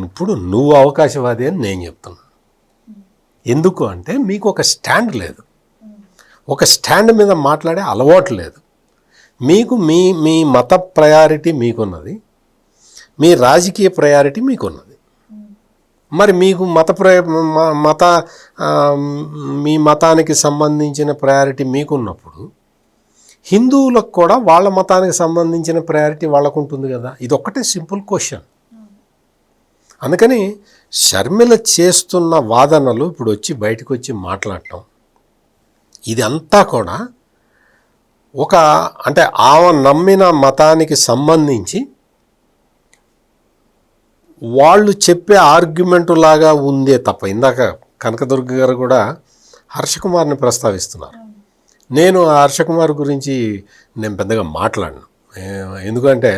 ఇప్పుడు నువ్వు అవకాశవాది అని నేను చెప్తున్నా. ఎందుకు అంటే మీకు ఒక స్టాండ్ లేదు, ఒక స్టాండ్ మీద మాట్లాడే అలవాటు లేదు. మీకు మీ మత ప్రయారిటీ మీకున్నది, మీ రాజకీయ ప్రయారిటీ మీకున్నది. మరి మీకు మీ మతానికి సంబంధించిన ప్రయారిటీ మీకున్నప్పుడు హిందువులకు కూడా వాళ్ళ మతానికి సంబంధించిన ప్రయారిటీ వాళ్ళకు ఉంటుంది కదా. ఇది ఒక్కటే సింపుల్ క్వశ్చన్. అందుకని షర్మిల చేస్తున్న వాదనలు ఇప్పుడు బయటకు వచ్చి మాట్లాడటం ఇదంతా కూడా అంటే ఆమె నమ్మిన మతానికి సంబంధించి వాళ్ళు చెప్పే ఆర్గ్యుమెంటు లాగా ఉందే తప్ప. ఇందాక కనకదుర్గ గారు కూడా హర్షకుమార్ని ప్రస్తావిస్తున్నారు. నేను హర్షకుమార్ గురించి నేను పెద్దగా మాట్లాడను, ఎందుకంటే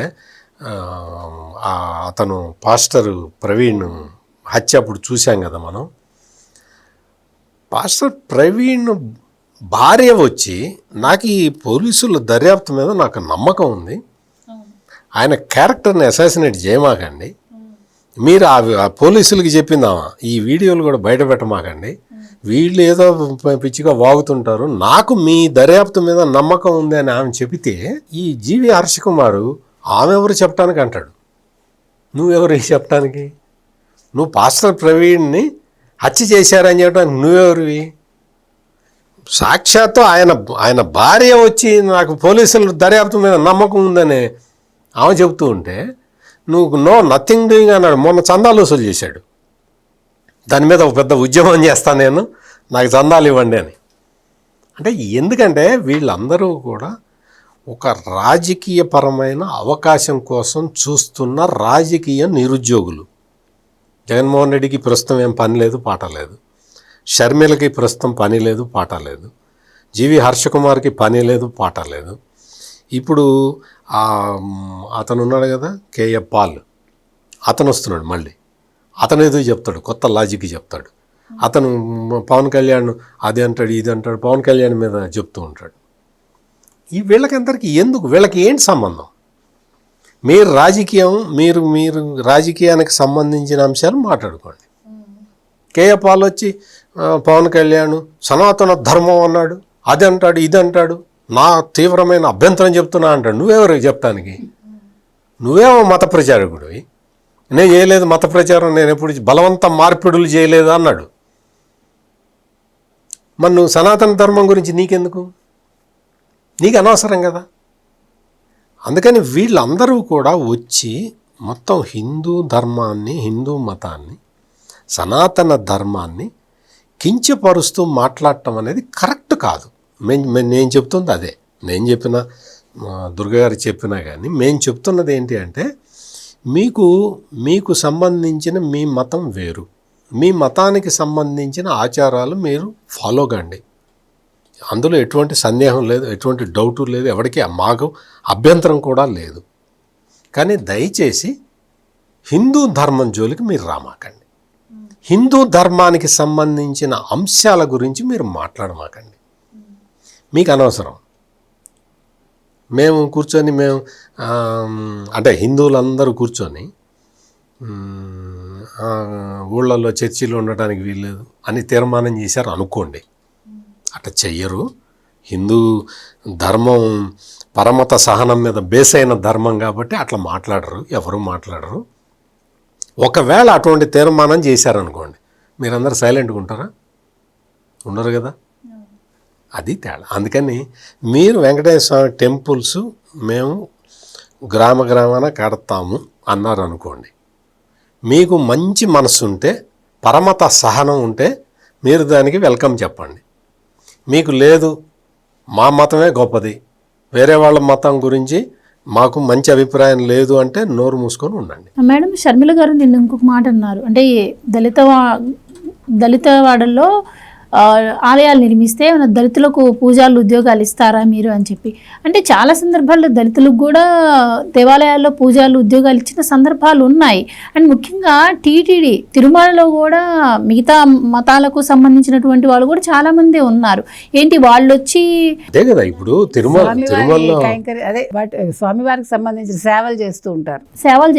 అతను పాస్టర్ ప్రవీణ్ హత్య అప్పుడు చూసాం కదా మనం. పాస్టర్ ప్రవీణ్ భార్య వచ్చి నాకు ఈ పోలీసుల దర్యాప్తు మీద నాకు నమ్మకం ఉంది, ఆయన క్యారెక్టర్ని అసాసినేట్ చేయమాకండి, మీరు ఆ పోలీసులకి చెప్పిందామా ఈ వీడియోలు కూడా బయట పెట్టమాకండి, వీళ్ళు ఏదో పిచ్చిగా వాగుతుంటారు, నాకు మీ దర్యాప్తు మీద నమ్మకం ఉంది అని ఆమె చెబితే ఈ జీవి హర్షకుమారు ఆమె ఎవరు చెప్పడానికి అంటాడు. నువ్వెవరు చెప్పడానికి? నువ్వు పాస్టర్ ప్రవీణ్ని హత్య చేశారని చెప్పడానికి నువ్వెవరివి? సాక్షాత్తు ఆయన భార్య వచ్చి నాకు పోలీసుల దర్యాప్తు మీద నమ్మకం ఉందని ఆమె చెబుతూ ఉంటే నువ్వు నథింగ్ డూయింగ్ అన్నాడు. మొన్న చందాలు వసూలు చేశాడు, దాని మీద ఒక పెద్ద ఉద్యమం చేస్తాను నేను, నాకు చందాలు ఇవ్వండి అని. అంటే ఎందుకంటే వీళ్ళందరూ కూడా ఒక రాజకీయపరమైన అవకాశం కోసం చూస్తున్న రాజకీయ నిరుద్యోగులు. జగన్మోహన్ రెడ్డికి ప్రస్తుతం ఏం పని లేదు, పాట లేదు. షర్మిలకి ప్రస్తుతం పని లేదు, పాట లేదు. జీవి హర్షకుమార్కి పని లేదు, పాట లేదు. ఇప్పుడు అతను ఉన్నాడు కదా, కేఏ పాల్, అతను వస్తున్నాడు మళ్ళీ. అతను ఏదో చెప్తాడు, కొత్త లాజిక్ చెప్తాడు. అతను పవన్ కళ్యాణ్ అది అంటాడు, ఇది అంటాడు, పవన్ కళ్యాణ్ మీద చెప్తూ ఉంటాడు. వీళ్ళకందరికీ ఎందుకు, వీళ్ళకి ఏంటి సంబంధం? మీరు రాజకీయం, మీరు రాజకీయానికి సంబంధించిన అంశాలు మాట్లాడుకోండి. కేఏ పాల్ వచ్చి పవన్ కళ్యాణ్ సనాతన ధర్మం అన్నాడు, అది అంటాడు, ఇది అంటాడు, నా తీవ్రమైన అభ్యంతరం చెప్తున్నా అంటాడు. నువ్వెవరు చెప్తానికి? నువ్వేమో మత ప్రచారకుడివి. నేను చేయలేదు మత ప్రచారం, నేను ఎప్పుడు బలవంత మార్పిడులు చేయలేదు అన్నాడు. మరి నువ్వు సనాతన ధర్మం గురించి నీకెందుకు? నీకు అనవసరం కదా. అందుకని వీళ్ళందరూ కూడా వచ్చి మొత్తం హిందూ ధర్మాన్ని, హిందూ మతాన్ని, సనాతన ధర్మాన్ని కించపరుస్తూ మాట్లాడటం అనేది కరెక్ట్ కాదు. నేను చెప్తుంది అదే. నేను చెప్పిన, దుర్గ గారు చెప్పినా కానీ మేము చెప్తున్నది ఏంటి అంటే, మీకు సంబంధించిన మీ మతం వేరు, మీ మతానికి సంబంధించిన ఆచారాలు మీరు ఫాలో కండి, అందులో ఎటువంటి సందేహం లేదు, ఎటువంటి డౌటు లేదు, ఎవరికి మాకు అభ్యంతరం కూడా లేదు. కానీ దయచేసి హిందూ ధర్మం జోలికి మీరు రామాకండి, హిందూ ధర్మానికి సంబంధించిన అంశాల గురించి మీరు మాట్లాడమాకండి. మీకు అనవసరం. మేము కూర్చొని అంటే హిందువులందరూ కూర్చొని ఊళ్ళల్లో చర్చిలో ఉండటానికి వీల్లేదు అని తీర్మానం చేశారు అనుకోండి. అట్లా చెయ్యరు. హిందూ ధర్మం పరమత సహనం మీద బేస్ అయిన ధర్మం కాబట్టి అట్లా మాట్లాడరు, ఎవరు మాట్లాడరు. ఒకవేళ అటువంటి తీర్మానం చేశారనుకోండి, మీరందరూ సైలెంట్గా ఉంటారా? ఉండరు కదా. అది తేడా. అందుకని మీరు వెంకటేశ్వర స్వామి టెంపుల్స్ మేము గ్రామాన కడతాము అన్నారు అనుకోండి, మీకు మంచి మనసు ఉంటే, పరమత సహనం ఉంటే మీరు దానికి వెల్కమ్ చెప్పండి. మీకు లేదు, మా మతమే గొప్పది, వేరే వాళ్ళ మతం గురించి మాకు మంచి అభిప్రాయం లేదు అంటే నోరు మూసుకొని ఉండండి. మేడం, షర్మిల గారు నిన్న ఇంకొక మాట అన్నారు. అంటే దళిత వాడల్లో ఆలయాలు నిర్మిస్తే దళితులకు పూజాలు ఉద్యోగాలు ఇస్తారా మీరు అని చెప్పి. అంటే చాలా సందర్భాల్లో దళితులకు కూడా దేవాలయాల్లో పూజాలు ఉద్యోగాలు ఇచ్చిన సందర్భాలు ఉన్నాయి. అండ్ ముఖ్యంగా టీటీడీ తిరుమలలో కూడా మిగతా మతాలకు సంబంధించినటువంటి వాళ్ళు కూడా చాలా మంది ఉన్నారు. ఏంటి వాళ్ళు వచ్చి అదే కదా ఇప్పుడు తిరుమలలో అదే స్వామివారికి సంబంధించిన సేవలు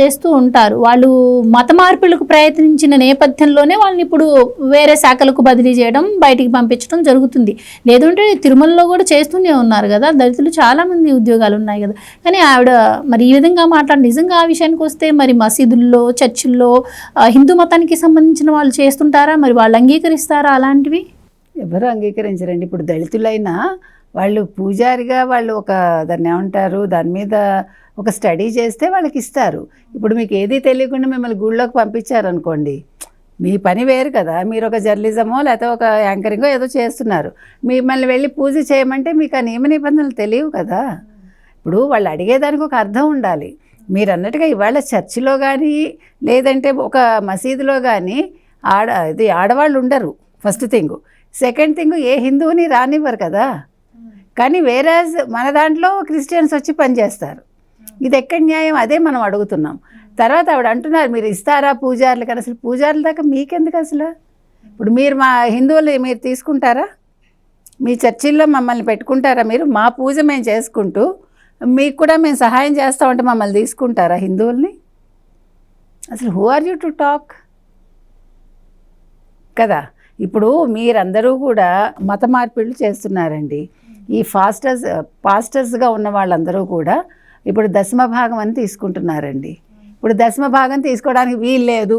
చేస్తూ ఉంటారు. వాళ్ళు మత మార్పులకు ప్రయత్నించిన నేపథ్యంలోనే వాళ్ళని ఇప్పుడు వేరే శాఖలకు బదిలీ చేయడం, బయటికి పంపించడం జరుగుతుంది. లేదంటే తిరుమలలో కూడా చేస్తూనే ఉన్నారు కదా, దళితులు చాలా మంది ఉద్యోగాలు ఉన్నాయి కదా. కానీ ఆవిడ మరి ఈ విధంగా మాట్లాడి, నిజంగా ఆ విషయానికి వస్తే మరి మసీదుల్లో, చర్చిల్లో హిందూ మతానికి సంబంధించిన వాళ్ళు చేస్తుంటారా? మరి వాళ్ళు అంగీకరిస్తారా అలాంటివి? ఎవరు అంగీకరించరండి. ఇప్పుడు దళితులైనా వాళ్ళు పూజారిగా వాళ్ళు దాన్ని ఏమంటారు, దాని మీద ఒక స్టడీ చేస్తే వాళ్ళకి ఇస్తారు. ఇప్పుడు మీకు ఏది తెలియకుండా మిమ్మల్ని గుళ్ళోకి పంపించారనుకోండి, మీ పని వేరు కదా. మీరు ఒక జర్నలిజమో లేకపోతే ఒక యాంకరింగో ఏదో చేస్తున్నారు, మిమ్మల్ని వెళ్ళి పూజ చేయమంటే మీకు ఆ నియమ నిబంధనలు తెలియవు కదా. ఇప్పుడు వాళ్ళు అడిగేదానికి ఒక అర్థం ఉండాలి. మీరు అన్నట్టుగా ఇవాళ చర్చిలో కానీ లేదంటే ఒక మసీదులో కానీ ఆడవాళ్ళు ఉండరు, ఫస్ట్ థింగ్. సెకండ్ థింగ్, ఏ హిందువుని రానివ్వరు కదా. కానీ వేరే మన దాంట్లో క్రిస్టియన్స్ వచ్చి పనిచేస్తారు. ఇది ఎక్కడ న్యాయం? అదే మనం అడుగుతున్నాం. తర్వాత ఆవిడ అంటున్నారు, మీరు ఇస్తారా పూజారులు? కానీ అసలు పూజారుల దాకా మీకెందుకు అసలు? ఇప్పుడు మీరు మా హిందువులు మీరు తీసుకుంటారా? మీ చర్చిల్లో మమ్మల్ని పెట్టుకుంటారా? మీరు మా పూజ మేము చేసుకుంటూ మీకు కూడా మేము సహాయం చేస్తామంటే మమ్మల్ని తీసుకుంటారా హిందువుల్ని? అసలు who are you to talk కదా. ఇప్పుడు మీరందరూ కూడా మత మార్పిళ్ళు చేస్తున్నారండి. ఈ పాస్టర్స్గా ఉన్న వాళ్ళందరూ కూడా ఇప్పుడు దశమ భాగం అని తీసుకుంటున్నారండి. ఇప్పుడు దశమ భాగం తీసుకోవడానికి వీలు లేదు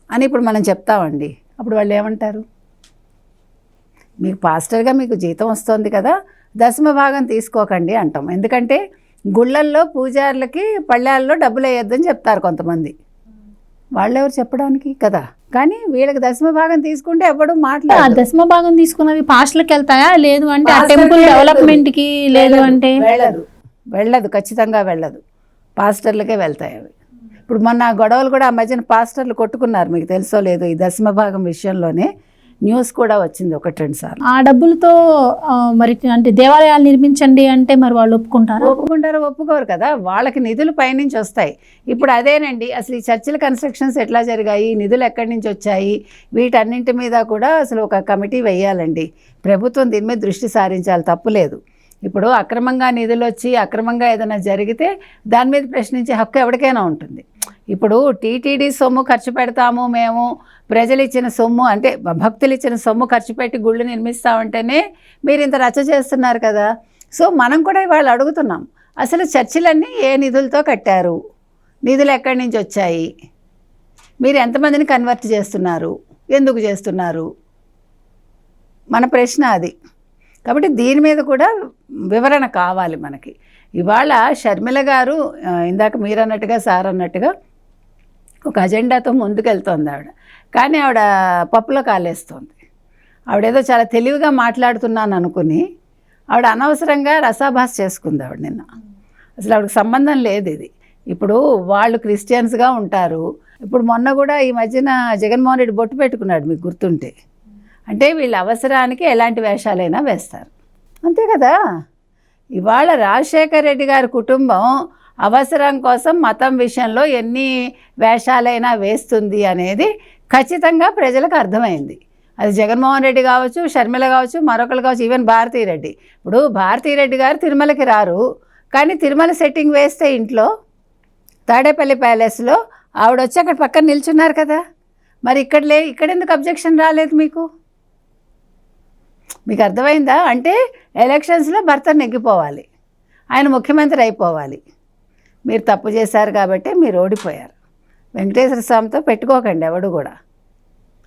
అని ఇప్పుడు మనం చెప్తామండి. అప్పుడు వాళ్ళు ఏమంటారు? మీకు పాస్టర్గా మీకు జీతం వస్తుంది కదా, దశమ భాగం తీసుకోకండి అంటాం. ఎందుకంటే గుళ్ళల్లో పూజారులకి పళ్ళాల్లో డబ్బులు వేయొద్దని చెప్తారు కొంతమంది. వాళ్ళెవరు చెప్పడానికి కదా. కానీ వీళ్ళకి దశమ భాగం తీసుకుంటే ఎవడు ఆ మాట్లాడదు. దశమ భాగం తీసుకున్నవి పాస్టర్లకు వెళ్తాయా, లేదు అంటే ఆ పాస్టర్లకే టెంపుల్ వెళ్ళదు. డెవలప్మెంట్ కి, లేదు అంటే వెళ్ళదు, ఖచ్చితంగా వెళ్ళదు. పాస్టర్లకే వెళ్తాయి అవి. ఇప్పుడు మొన్న గొడవలు కూడా ఆ మధ్యన పాస్టర్లు కొట్టుకున్నారు, మీకు తెలుసో లేదు, ఈ దశమ భాగం విషయంలోనే న్యూస్ కూడా వచ్చింది 1-2 సార్లు. ఆ డబ్బులతో మరి అంటే దేవాలయాలు నిర్మించండి అంటే మరి వాళ్ళు ఒప్పుకుంటారా? ఒప్పుకుంటారో ఒప్పుకోరు కదా, వాళ్ళకి నిధులు పైనుంచి వస్తాయి. ఇప్పుడు అదేనండి, అసలు ఈ చర్చిల కన్స్ట్రక్షన్స్ ఎట్లా జరిగాయి, నిధులు ఎక్కడి నుంచి వచ్చాయి, వీటన్నింటి మీద కూడా అసలు ఒక కమిటీ వేయాలండి. ప్రభుత్వం దీని మీద దృష్టి సారించాలి, తప్పులేదు. ఇప్పుడు అక్రమంగా నిధులు వచ్చి అక్రమంగా ఏదైనా జరిగితే దాని మీద ప్రశ్నించే హక్కు ఎవరికైనా ఉంటుంది. ఇప్పుడు టీటీడీ సొమ్ము ఖర్చు పెడతాము మేము, ప్రజలు ఇచ్చిన సొమ్ము అంటే భక్తులు ఇచ్చిన సొమ్ము ఖర్చు పెట్టి గుళ్ళు నిర్మిస్తామంటేనే మీరు ఇంత రచ్చ చేస్తున్నారు కదా. సో మనం కూడా ఇవాళ అడుగుతున్నాం, అసలు చర్చిలన్నీ ఏ నిధులతో కట్టారు, నిధులు ఎక్కడి నుంచి వచ్చాయి, మీరు ఎంతమందిని కన్వర్ట్ చేస్తున్నారు, ఎందుకు చేస్తున్నారు, మన ప్రశ్న అది. కాబట్టి దీని మీద కూడా వివరణ కావాలి మనకి. ఇవాళ షర్మిల గారు ఇందాక మీరు అన్నట్టుగా సార్ అన్నట్టుగా ఒక అజెండాతో ముందుకెళ్తోంది ఆవిడ, కానీ ఆవిడ పప్పులో కాలేస్తోంది. ఆవిడేదో చాలా తెలివిగా మాట్లాడుతున్నాను అనుకుని ఆవిడ అనవసరంగా రసాభాస్ చేసుకుంది ఆవిడ నిన్న. అసలు ఆవిడకి సంబంధం లేదు ఇది. ఇప్పుడు వాళ్ళు క్రిస్టియన్స్గా ఉంటారు. ఇప్పుడు మొన్న కూడా ఈ మధ్యన జగన్మోహన్ రెడ్డి బొట్టు పెట్టుకున్నాడు, మీకు గుర్తుంటే. అంటే వీళ్ళ అవసరానికి ఎలాంటి వేషాలైనా వేస్తారు, అంతే కదా. ఇవాళ రాజశేఖర్ రెడ్డి గారి కుటుంబం అవసరం కోసం మతం విషయంలో ఎన్ని వేషాలైనా వేస్తుంది అనేది ఖచ్చితంగా ప్రజలకు అర్థమైంది. అది జగన్మోహన్ రెడ్డి కావచ్చు, షర్మిల కావచ్చు, మరొకరు కావచ్చు, ఈవెన్ భారతీరెడ్డి. ఇప్పుడు భారతీరెడ్డి గారు తిరుమలకి రారు, కానీ తిరుమల సెట్టింగ్ వేస్తే ఇంట్లో తాడేపల్లి ప్యాలెస్లో ఆవిడ వచ్చి అక్కడ పక్కన నిల్చున్నారు కదా. మరి ఇక్కడ ఎందుకు అబ్జెక్షన్ రాలేదు మీకు? మీకు అర్థమైందా? అంటే ఎలక్షన్స్లో భర్త నెగ్గిపోవాలి, ఆయన ముఖ్యమంత్రి అయిపోవాలి. మీరు తప్పు చేశారు కాబట్టి మీరు ఓడిపోయారు. వెంకటేశ్వర స్వామితో పెట్టుకోకండి, ఎవడు కూడా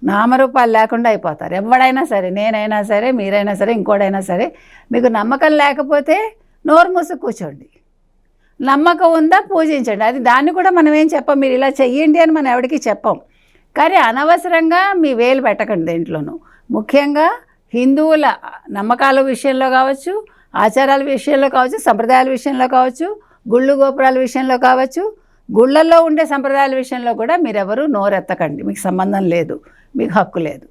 నామరూపాలు లేకుండా అయిపోతారు. ఎవడైనా సరే, నేనైనా సరే, మీరైనా సరే, ఇంకోడైనా సరే. మీకు నమ్మకం లేకపోతే నోరు మూసి కూర్చోండి, నమ్మకం ఉందా పూజించండి. అది దాన్ని కూడా మనం ఏం చెప్పం, మీరు ఇలా చెయ్యండి అని మనం ఎవరికి చెప్పం. కానీ అనవసరంగా మీ వేలు పెట్టకండి దేంట్లోనూ. ముఖ్యంగా హిందువుల నమ్మకాల విషయంలో కావచ్చు, ఆచారాల విషయంలో కావచ్చు, సంప్రదాయాల విషయంలో కావచ్చు, గుళ్ళు గోపురాల విషయంలో కావచ్చు, గుళ్ళల్లో ఉండే సంప్రదాయాల విషయంలో కూడా మీరెవరూ నోరెత్తకండి. మీకు సంబంధం లేదు, మీకు హక్కు లేదు.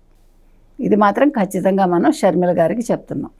ఇది మాత్రం ఖచ్చితంగా మనం షర్మిల గారికి చెప్తున్నాం.